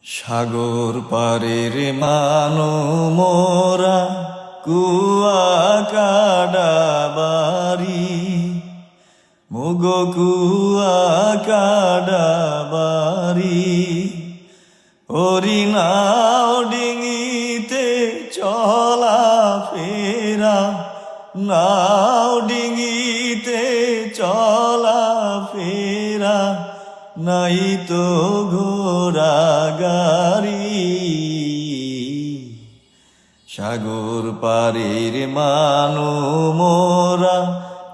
সাগর পারের মানো মোরা কুয়াকাটা বাড়ি মুগো কুয়াকাটা বাড়ি হরিনাও ডিঙিতে চলা ফেরা নাও ডিঙিতে চলা ফেরা নাই তো ঘোড়া গাড়ি সাগর পারের মানো মোরা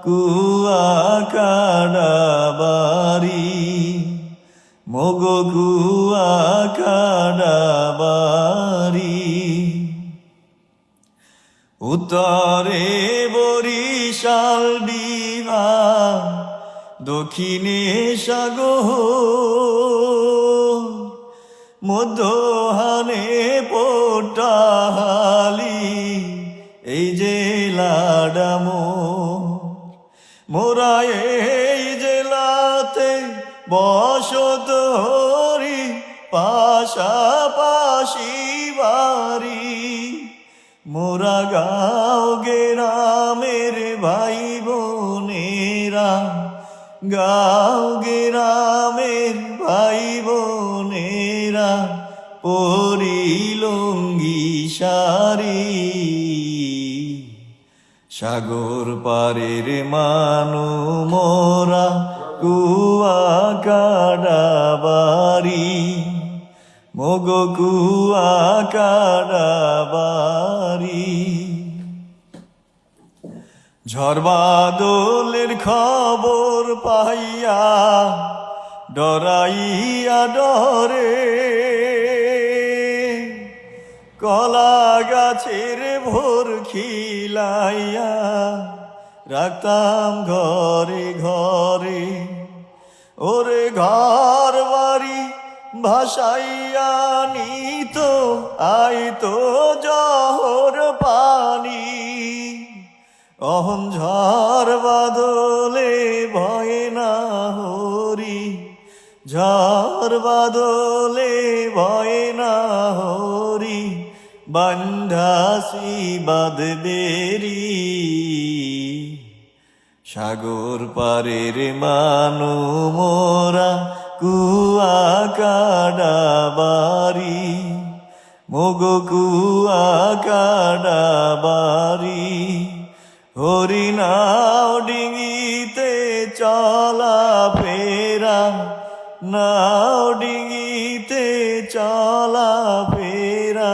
কুয়াকাটা বাড়ি মগো কুয়াকাটা বাড়ি উত্তরে বরিশাল বিভা দক্ষিণে সাগর মধ্যহানে পোটাহালি এই জেলাডাম মোরা এই জেলাতে বসত হরি পাশাপাশি বাড়ি মোরা গাঁও গেরামের ভাই বোনেরা গাঁও গেরামের ভাই বোনেরা পরিলঙ্গি সারি সাগর পারের মানো মোরা কুয়াকাটা বাড়ি মগো কুয়াকাটা বাড়ি ঝড় বাদলের খবর পাইয়া ডরাইয়া ডরে কলা গাছের ভোর খিলাইয়া রাখতাম ঘরে ঘরে ওরে ঘর বাড়ি ভাসাইয়া নিত আইতো জহর পানি অহন ঝড় বাদলে ভয় না হরি ঝড় বাদলে ভয় না হরি বান্ধাসি বাঁধবেরি সাগর পারের মানো মোরা কুয়াকাটা বাড়ি মগো কুয়াকাটা বাড়ি হরিনাও ডিঙিতে চলা ফেরা নাও ডিঙিতে চলা ফেরা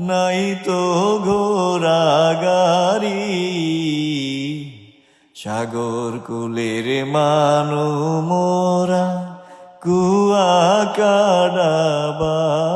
নাই তো ঘোড়া গাড়ি সাগর কুলের মানো মোরা কুয়াকাটা বাড়ি।